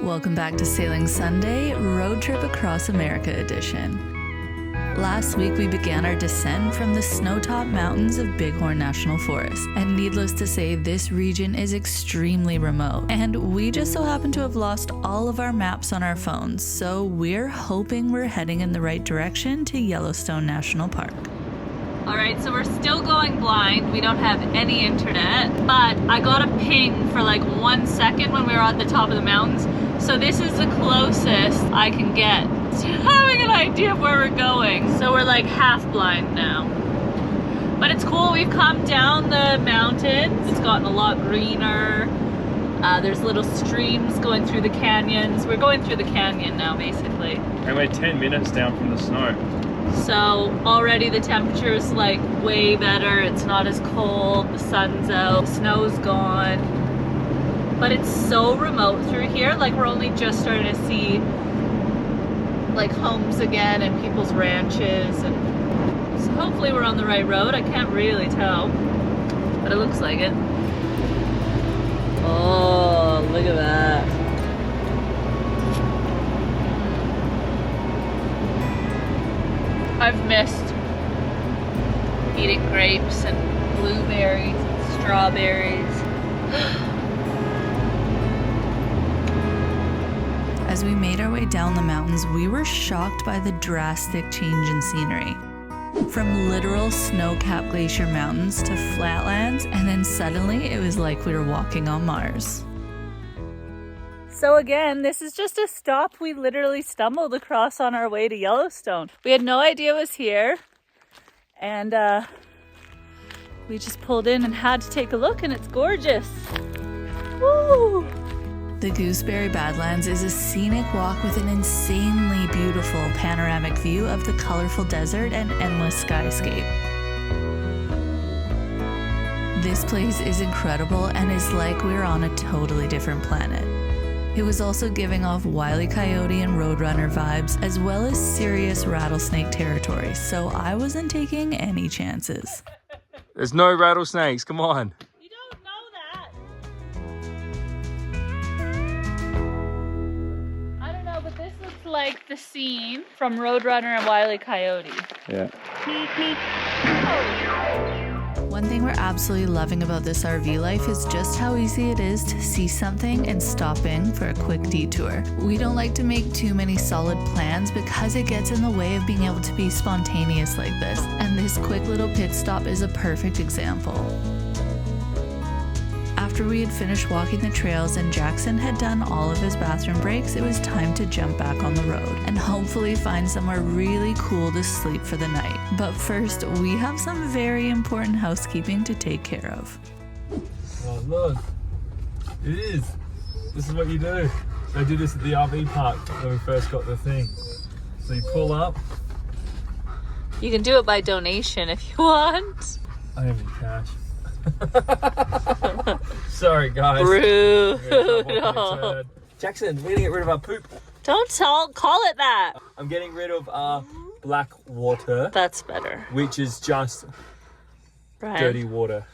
Welcome back to Sailing Sunday, Road Trip Across America edition. Last week we began our descent from the snow-topped mountains of Bighorn National Forest, and needless to say, this region is extremely remote, and we just so happen to have lost all of our maps on our phones, so we're hoping we're heading in the right direction to Yellowstone National Park. Alright, so we're still going blind. We don't have any internet, but I got a ping for like 1 second when we were at the top of the mountains. So this is the closest I can get to having an idea of where we're going. So we're like half blind now. But it's cool, we've come down the mountains. It's gotten a lot greener. There's little streams going through the canyons. We're going through the canyon now, basically. And we're 10 minutes down from the snow. So already the temperature is like way better. It's not as cold, the sun's out, the snow's gone. But it's so remote through here, like we're only just starting to see like homes again and people's ranches, and so hopefully we're on the right road. I can't really tell, but it looks like it. Oh, look at that. I've missed eating grapes and blueberries and strawberries. As we made our way down the mountains, we were shocked by the drastic change in scenery. From literal snow-capped glacier mountains to flatlands, and then suddenly it was like we were walking on Mars. So again, this is just a stop we literally stumbled across on our way to Yellowstone. We had no idea it was here, and we just pulled in and had to take a look, and it's gorgeous. Woo! The Gooseberry Badlands is a scenic walk with an insanely beautiful panoramic view of the colorful desert and endless skyscape. This place is incredible and is like we're on a totally different planet. It was also giving off Wile E. Coyote and Roadrunner vibes, as well as serious rattlesnake territory, so I wasn't taking any chances. There's no rattlesnakes, come on. You don't know that. I don't know, but this looks like the scene from Roadrunner and Wile E. Coyote. Yeah. One thing we're absolutely loving about this RV life is just how easy it is to see something and stopping for a quick detour. We don't like to make too many solid plans because it gets in the way of being able to be spontaneous like this, and this quick little pit stop is a perfect example. After we had finished walking the trails and Jackson had done all of his bathroom breaks, it was time to jump back on the road and hopefully find somewhere really cool to sleep for the night. But first, we have some very important housekeeping to take care of. Oh look, it is. This is what you do. They did this at the RV park when we first got the thing. So you pull up. You can do it by donation if you want. I have in cash. Sorry guys. Rude. No. Jackson, we're gonna get rid of our poop. Don't call it that. I'm getting rid of our black water. That's better. Which is just Brian. dirty water.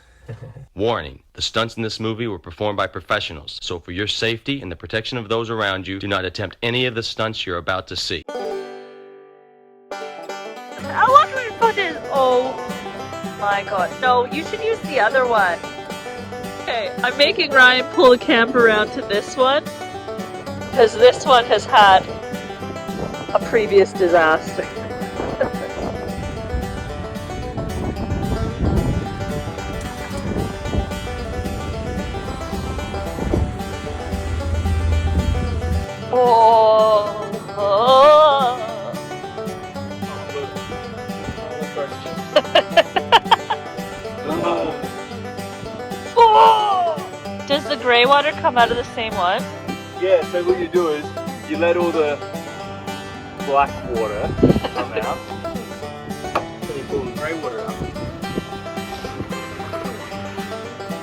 Warning, the stunts in this movie were performed by professionals, so for your safety and the protection of those around you, do not attempt any of the stunts you're about to see. I want to put this. Oh my god. No, you should use the other one. Okay, I'm making Ryan pull the camper around to this one, because this one has had a previous disaster. Does the grey water come out of the same one? Yeah, so what you do is you let all the black water come out and you pull the grey water out.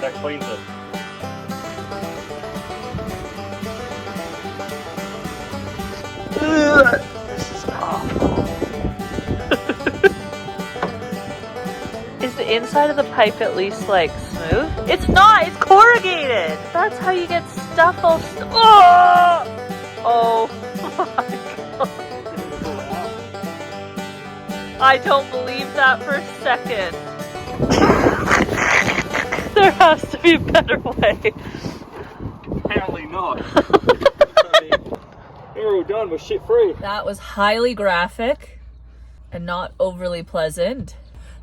That cleans it. This is awful. Is the inside of the pipe at least like smooth? It's not, it's corrugated. That's how you get stuff all oh! I don't believe that for a second. There has to be a better way. Apparently not. We're all done, we're shit free. That was highly graphic and not overly pleasant.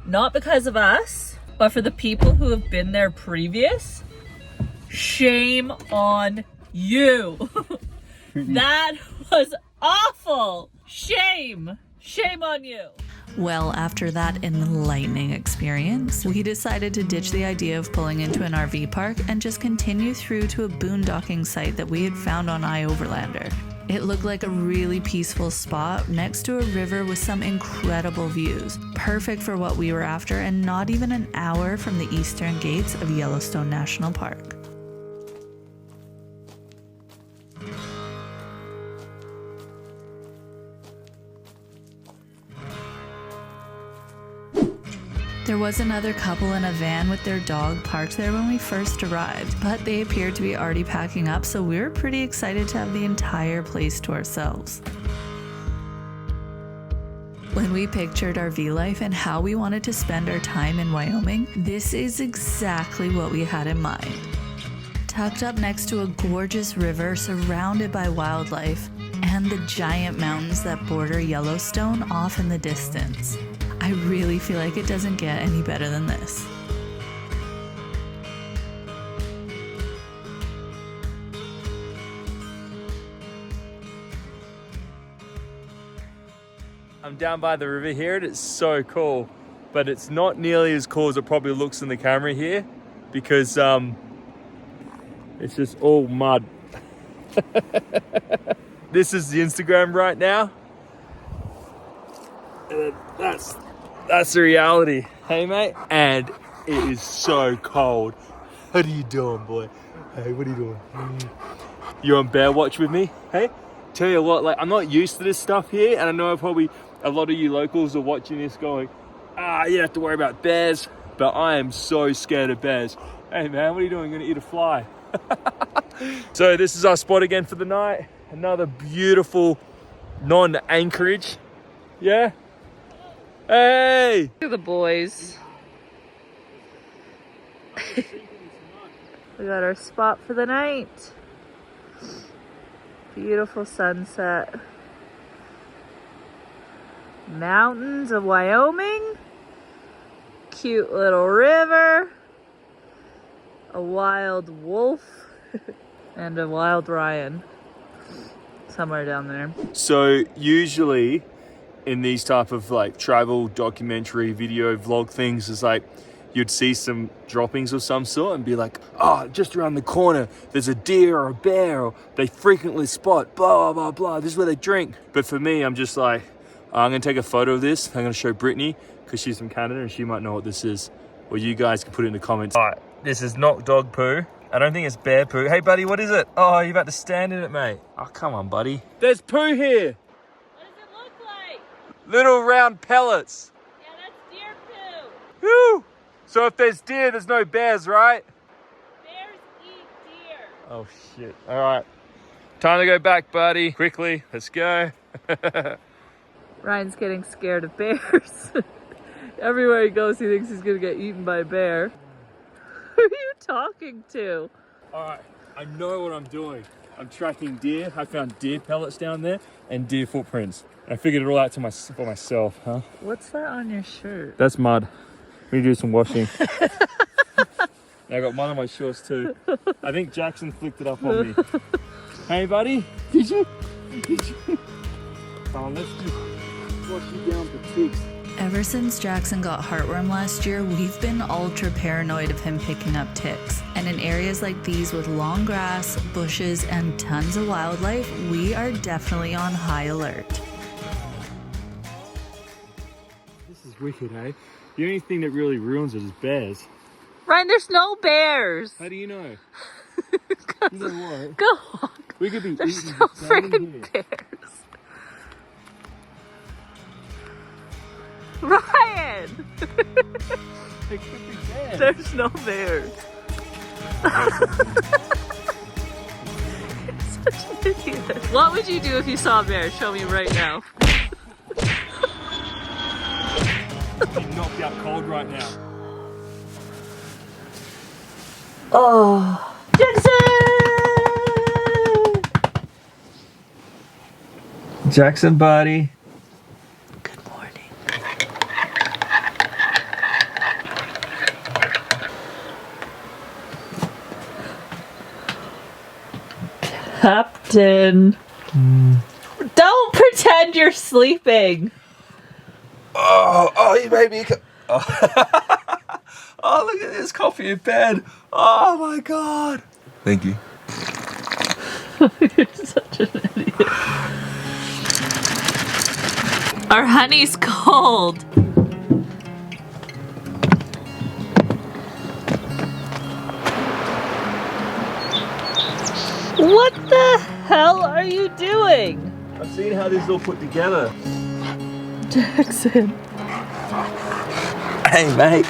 Not because of us, but for the people who have been there previous. Shame on you. That was awful. Shame. Shame on you. Well, after that enlightening experience, we decided to ditch the idea of pulling into an RV park and just continue through to a boondocking site that we had found on iOverlander. It looked like a really peaceful spot next to a river with some incredible views, perfect for what we were after and not even an hour from the eastern gates of Yellowstone National Park. There was another couple in a van with their dog parked there when we first arrived, but they appeared to be already packing up, so we were pretty excited to have the entire place to ourselves. When we pictured RV life and how we wanted to spend our time in Wyoming, this is exactly what we had in mind. Tucked up next to a gorgeous river surrounded by wildlife and the giant mountains that border Yellowstone off in the distance. I really feel like it doesn't get any better than this. I'm down by the river here and it's so cool, but it's not nearly as cool as it probably looks in the camera here because it's just all mud. This is the Instagram right now. And that's the reality. Hey mate. And it is so cold. What are you doing, boy? Hey, what are you doing? You on bear watch with me? Hey? Tell you what, like I'm not used to this stuff here, and I know probably a lot of you locals are watching this going, you don't have to worry about bears, but I am so scared of bears. Hey man, what are you doing? Gonna eat a fly. So this is our spot again for the night. Another beautiful non-anchorage. Yeah? Hey! Look at the boys. We got our spot for the night. Beautiful sunset. Mountains of Wyoming. Cute little river. A wild wolf. And a wild Ryan. Somewhere down there. So usually in these type of like travel documentary video vlog things, is like you'd see some droppings of some sort and be like, oh, just around the corner there's a deer or a bear, or they frequently spot blah blah blah, this is where they drink. But for me, I'm just like, I'm gonna take a photo of this. I'm gonna show Brittany because she's from Canada and she might know what this is, or you guys can put it in the comments. All right, this is not dog poo. I don't think it's bear poo. Hey buddy, what is it? Oh, you're about to stand in it, mate. Oh, come on buddy, there's poo here. Little round pellets. Yeah, that's deer poo. Woo! So if there's deer, there's no bears, right? Bears eat deer. Oh shit. All right. Time to go back, buddy. Quickly, let's go. Ryan's getting scared of bears. Everywhere he goes, he thinks he's gonna get eaten by a bear. Who are you talking to? All right, I know what I'm doing. I'm tracking deer. I found deer pellets down there and deer footprints. I figured it all out for myself, huh? What's that on your shirt? That's mud. We need to do some washing. I got mud on my shorts too. I think Jackson flicked it up on me. Hey buddy, did you? Oh, let's just wash you down for ticks. Ever since Jackson got heartworm last year, we've been ultra paranoid of him picking up ticks. And in areas like these with long grass, bushes, and tons of wildlife, we are definitely on high alert. This is wicked, eh? The only thing that really ruins it is bears. Ryan, there's no bears. How do you know? You know what? Go on. We could be There's eating no down freaking here. bears. Ryan! It could be bears. There's no bears. You're such an idiot. What would you do if you saw a bear? Show me right now. I'm knocked out cold right now. Oh. Jackson! Jackson, buddy. Good morning. Captain. Don't pretend you're sleeping. Oh, you made me. Oh, look at this coffee in bed. Oh my god. Thank you. You're such an idiot. Our honey's cold. What the hell are you doing? I've seen how this is all put together. Jackson. Hey, mate.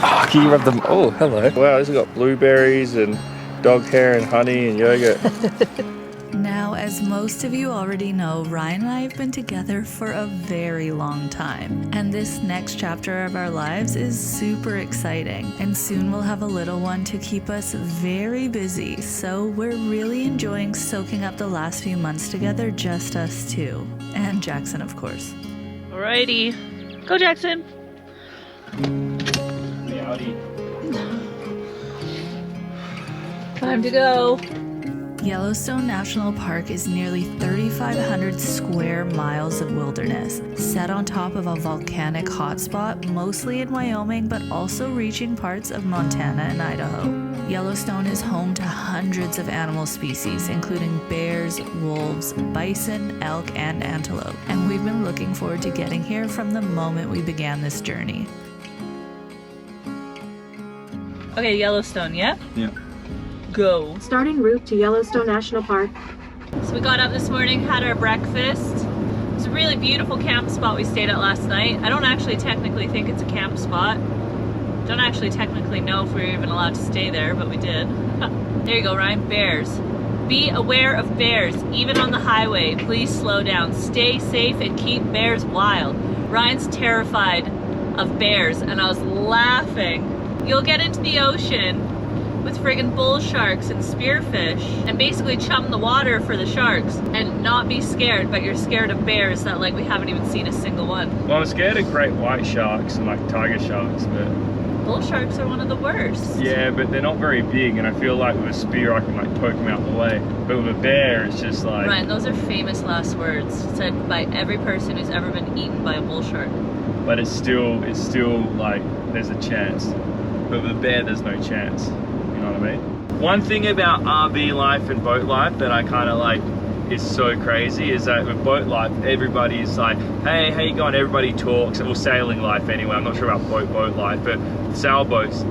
Oh, can you rub them? Oh, hello. Wow, this has got blueberries and dog hair and honey and yogurt. Now, as most of you already know, Ryan and I have been together for a very long time, and this next chapter of our lives is super exciting, and soon we'll have a little one to keep us very busy, so we're really enjoying soaking up the last few months together, just us two, and Jackson, of course. Alrighty, go Jackson! Howdy. Time to go. Yellowstone National Park is nearly 3,500 square miles of wilderness, set on top of a volcanic hotspot, mostly in Wyoming, but also reaching parts of Montana and Idaho. Yellowstone is home to hundreds of animal species, including bears, wolves, bison, elk, and antelope, and we've been looking forward to getting here from the moment we began this journey. Okay, Yellowstone, yeah? Yeah. Go. Starting route to Yellowstone National Park. So we got up this morning, had our breakfast. It's a really beautiful camp spot we stayed at last night. I don't actually technically think it's a camp spot. Don't actually technically know if we were even allowed to stay there, but we did. There you go, Ryan. Bears. Be aware of bears, even on the highway. Please slow down. Stay safe and keep bears wild. Ryan's terrified of bears, and I was laughing. You'll get into the ocean with friggin' bull sharks and spearfish and basically chum the water for the sharks and not be scared, but you're scared of bears that like we haven't even seen a single one. Well, I'm scared of great white sharks and like tiger sharks, but Bull sharks are one of the worst. yeah, but they're not very big, and I feel like with a spear I can like poke them out the way. But with a bear, it's just like. Ryan, those are famous last words said by every person who's ever been eaten by a bull shark. But it's still like there's a chance. But with a bear, there's no chance. You know what I mean? One thing about RV life and boat life that I kind of like is so crazy is that with boat life, everybody's like, hey, how you going? Everybody talks. Well, sailing life anyway. I'm not sure about boat life, but sailboats,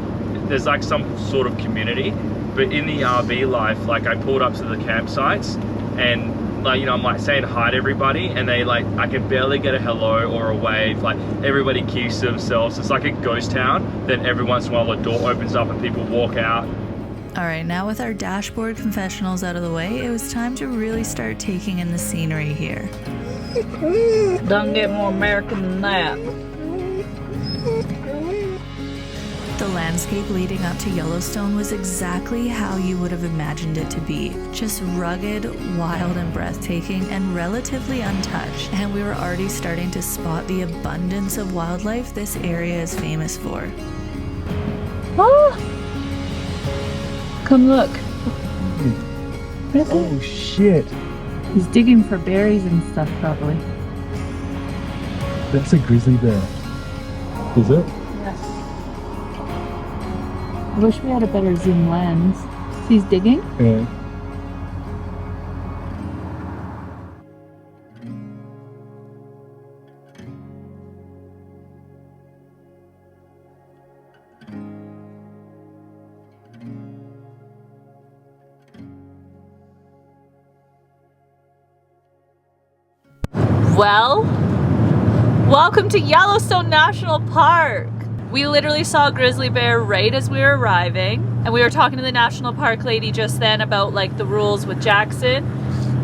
there's like some sort of community. But in the RV life, like I pulled up to the campsites and like, you know, I'm like saying hi to everybody and they like, I can barely get a hello or a wave. Like everybody keeps to themselves. It's like a ghost town. Then every once in a while the door opens up and people walk out. All right, now with our dashboard confessionals out of the way, it was time to really start taking in the scenery here. Don't get more American than that. The landscape leading up to Yellowstone was exactly how you would have imagined it to be. Just rugged, wild, and breathtaking, and relatively untouched. And we were already starting to spot the abundance of wildlife this area is famous for. Oh! Come look. Oh shit. He's digging for berries and stuff, probably. That's a grizzly bear. Is it? Yes. I wish we had a better zoom lens. He's digging? Yeah. Well, welcome to Yellowstone National Park. We literally saw a grizzly bear right as we were arriving, and we were talking to the national park lady just then about like the rules with Jackson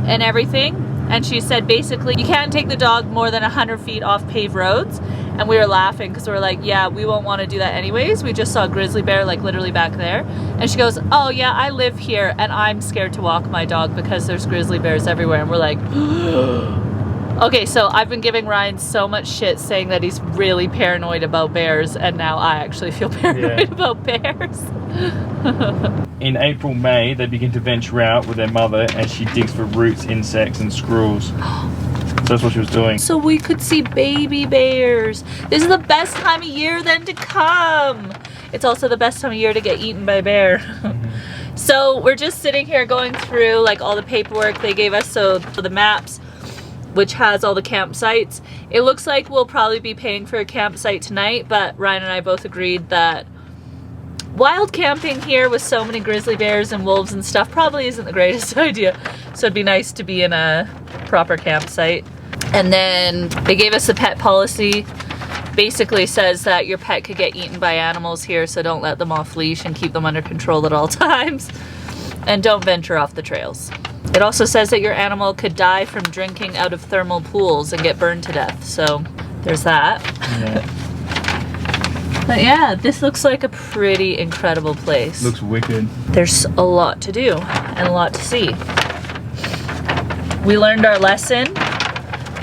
and everything, and she said basically you can't take the dog more than 100 feet off paved roads, And we were laughing because we were like, yeah, we won't want to do that anyways. We just saw a grizzly bear like literally back there. And she goes, oh yeah, I live here and I'm scared to walk my dog because there's grizzly bears everywhere. And we're like, okay, so I've been giving Ryan so much shit saying that he's really paranoid about bears, and now I actually feel paranoid about bears. In April, May, they begin to venture out with their mother as she digs for roots, insects, and squirrels. So that's what she was doing. So we could see baby bears. This is the best time of year then to come. It's also the best time of year to get eaten by a bear. So we're just sitting here going through like all the paperwork they gave us, so the maps, which has all the campsites. It looks like we'll probably be paying for a campsite tonight, but Ryan and I both agreed that wild camping here with so many grizzly bears and wolves and stuff probably isn't the greatest idea. So it'd be nice to be in a proper campsite. And then they gave us a pet policy. Basically says that your pet could get eaten by animals here, so don't let them off leash and keep them under control at all times. And don't venture off the trails. It also says that your animal could die from drinking out of thermal pools and get burned to death. So there's that. Yeah. But yeah, this looks like a pretty incredible place. Looks wicked. There's a lot to do and a lot to see. We learned our lesson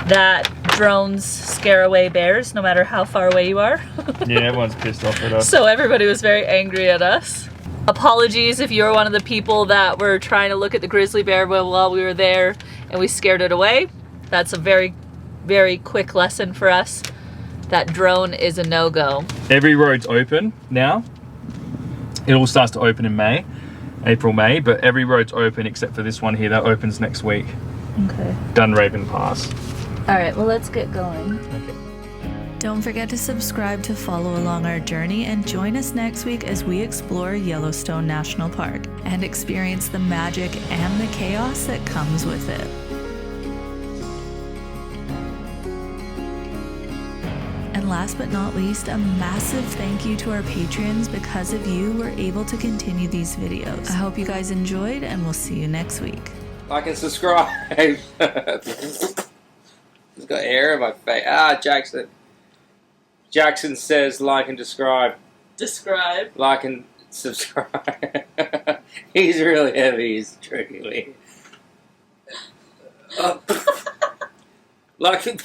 that drones scare away bears no matter how far away you are. Yeah, everyone's pissed off at us. So everybody was very angry at us. Apologies if you're one of the people that were trying to look at the grizzly bear while we were there and we scared it away. That's a very, very quick lesson for us. That drone is a no-go. Every road's open now. It all starts to open in May, April, May, but every road's open except for this one here that opens next week. Okay. Dunraven Pass. All right, well, let's get going. Okay. Don't forget to subscribe to follow along our journey and join us next week as we explore Yellowstone National Park and experience the magic and the chaos that comes with it. And last but not least, a massive thank you to our patrons. Because of you, we're able to continue these videos. I hope you guys enjoyed, and we'll see you next week. Like and subscribe. It's got hair in my face. Jackson. Jackson says like and describe. Describe. Like and subscribe. He's really heavy. He's tricking me. Like and